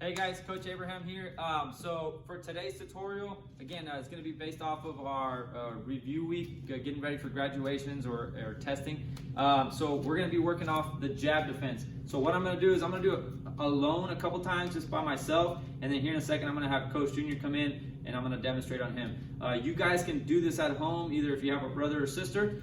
Hey guys, Coach Abraham here. So for today's tutorial, again, it's going to be based off of our review week, getting ready for graduations or testing. So we're going to be working off the jab defense. So what I'm going to do is I'm going to do it alone a couple times just by myself, and then here in a second I'm going to have Coach Junior come in and I'm going to demonstrate on him. You guys can do this at home, either if you have a brother or sister,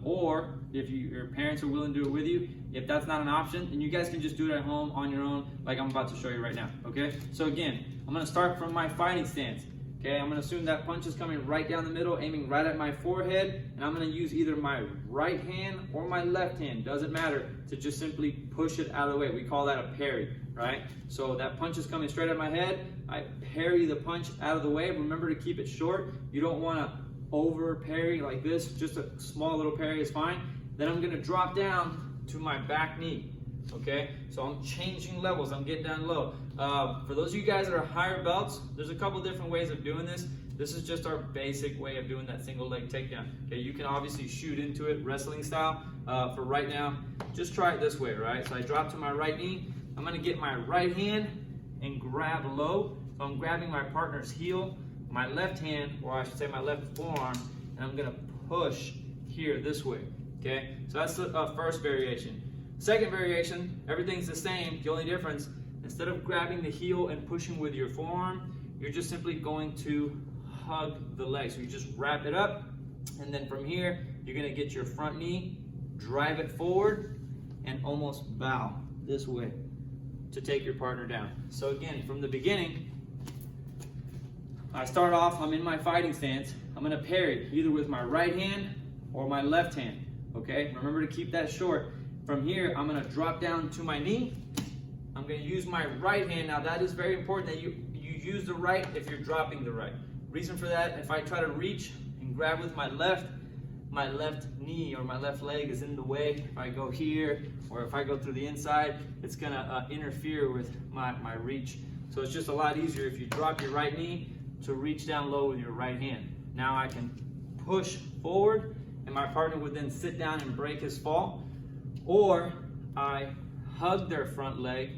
or if your parents are willing to do it with you. If that's not an option, then you guys can just do it at home on your own, like I'm about to show you right now, okay? So again, I'm gonna start from my fighting stance, okay? I'm gonna assume that punch is coming right down the middle, aiming right at my forehead, and I'm gonna use either my right hand or my left hand, doesn't matter, to just simply push it out of the way. We call that a parry, right? So that punch is coming straight at my head, I parry the punch out of the way. Remember to keep it short. You don't wanna over parry like this, just a small little parry is fine. Then I'm gonna drop down to my back knee, okay? So I'm changing levels, I'm getting down low. For those of you guys that are higher belts, there's a couple different ways of doing this. This is just our basic way of doing that single leg takedown. Okay, you can obviously shoot into it wrestling style. For right now, just try it this way, right? So I drop to my right knee, I'm gonna get my right hand and grab low. So I'm grabbing my partner's heel, my left hand, or I should say my left forearm, and I'm gonna push here this way. Okay, so that's the first variation. Second variation, everything's the same. The only difference, instead of grabbing the heel and pushing with your forearm, you're just simply going to hug the leg. So you just wrap it up, and then from here, you're gonna get your front knee, drive it forward, and almost bow this way to take your partner down. So again, from the beginning, I start off, I'm in my fighting stance. I'm gonna parry either with my right hand or my left hand. Okay, remember to keep that short. From here, I'm gonna drop down to my knee. I'm gonna use my right hand. Now that is very important that you use the right if you're dropping the right. Reason for that, if I try to reach and grab with my left knee or my left leg is in the way. If I go here or if I go through the inside, it's gonna interfere with my reach. So it's just a lot easier if you drop your right knee to reach down low with your right hand. Now I can push forward, and my partner would then sit down and break his fall, or I hug their front leg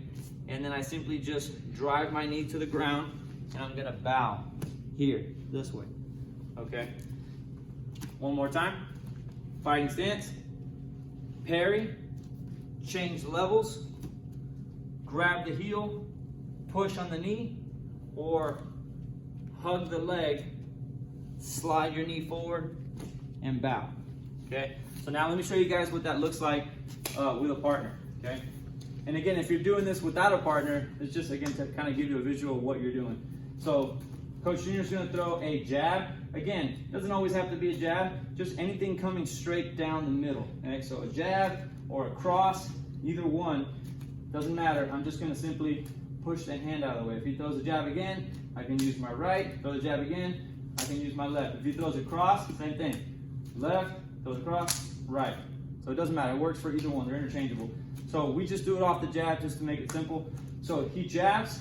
and then I simply just drive my knee to the ground and I'm gonna bow here this way. Okay, one more time. Fighting stance, parry, change levels, grab the heel, push on the knee, or hug the leg, slide your knee forward and bow. Okay, so now let me show you guys what that looks like with a partner. Okay, and again, if you're doing this without a partner, it's just again to kind of give you a visual of what you're doing. So Coach Junior's going to throw a jab. Again, doesn't always have to be a jab, just anything coming straight down the middle. Okay, so a jab or a cross, either one, doesn't matter. I'm just going to simply push the hand out of the way. If he throws a jab again, I can use my right. Throw the jab again, I can use my left. If he throws a cross, same thing. Left, goes across, right. So it doesn't matter, it works for either one, they're interchangeable. So we just do it off the jab just to make it simple. So he jabs,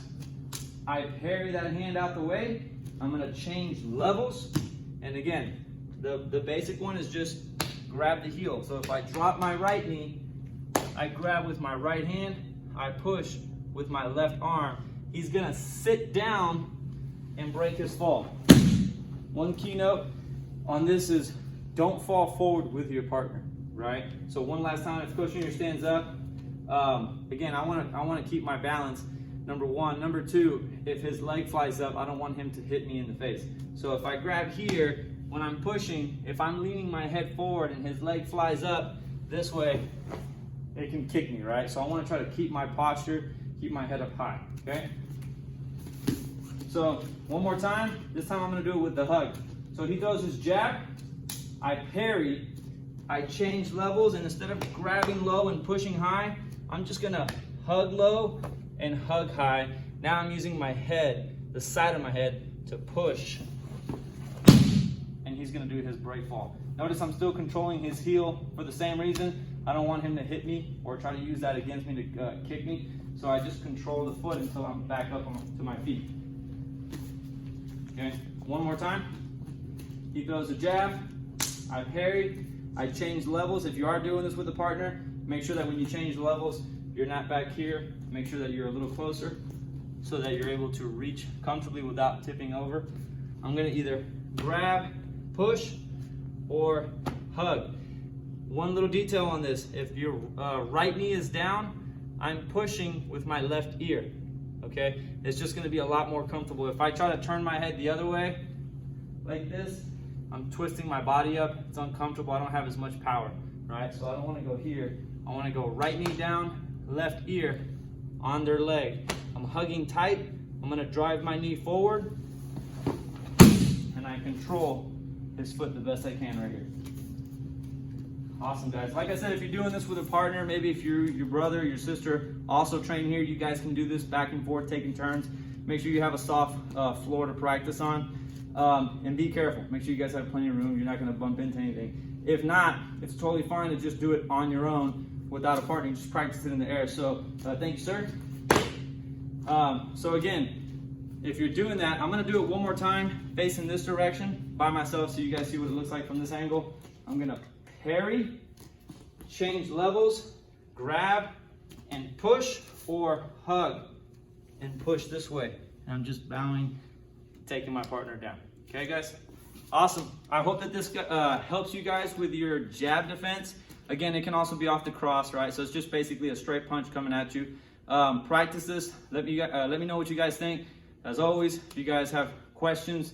I parry that hand out the way, I'm gonna change levels, and again, the basic one is just grab the heel. So if I drop my right knee, I grab with my right hand, I push with my left arm. He's gonna sit down and break his fall. One key note on this is don't fall forward with your partner, right? So one last time, if Coach Junior stands up, again, I want to keep my balance, number one. Number two, if his leg flies up, I don't want him to hit me in the face. So if I grab here, when I'm pushing, if I'm leaning my head forward and his leg flies up this way, it can kick me, right? So I want to try to keep my posture, keep my head up high, okay? So one more time, this time I'm going to do it with the hug. So he throws his jab, I parry, I change levels, and instead of grabbing low and pushing high, I'm just gonna hug low and hug high. Now I'm using my head, the side of my head, to push, and he's gonna do his break fall. Notice I'm still controlling his heel for the same reason. I don't want him to hit me or try to use that against me to kick me, so I just control the foot until I'm back up to my feet. Okay, one more time. He throws a jab, I parry, I change levels. If you are doing this with a partner, make sure that when you change levels, you're not back here. Make sure that you're a little closer. so that you're able to reach comfortably without tipping over. I'm gonna either grab, push, or hug. One little detail on this, if your right knee is down, I'm pushing with my left ear, okay? It's just gonna be a lot more comfortable. If I try to turn my head the other way, like this, I'm twisting my body up, it's uncomfortable, I don't have as much power, right? So I don't wanna go here, I wanna go right knee down, left ear on their leg. I'm hugging tight, I'm gonna drive my knee forward, and I control his foot the best I can right here. Awesome, guys. Like I said, if you're doing this with a partner, maybe if your brother, your sister also train here, you guys can do this back and forth, taking turns. Make sure you have a soft floor to practice on. And be careful. Make sure you guys have plenty of room. You're not going to bump into anything. If not, it's totally fine to just do it on your own without a partner. Just practice it in the air. So thank you, sir. So again, if you're doing that, I'm going to do it one more time facing this direction by myself so you guys see what it looks like from this angle. I'm going to parry, change levels, grab and push, or hug and push this way. And I'm just bowing, taking my partner down. Okay, guys? Awesome. I hope that this helps you guys with your jab defense. Again, it can also be off the cross, right? So it's just basically a straight punch coming at you. Practice this. Let me know what you guys think. As always, if you guys have questions,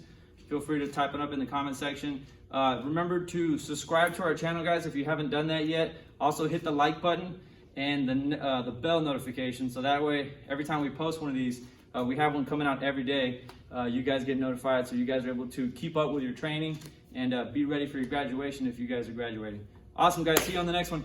feel free to type it up in the comment section. Remember to subscribe to our channel, guys, if you haven't done that yet. Also hit the like button and the bell notification, so that way every time we post one of these, we have one coming out every day, you guys get notified, so you guys are able to keep up with your training and be ready for your graduation if you guys are graduating. Awesome, guys. See you on the next one.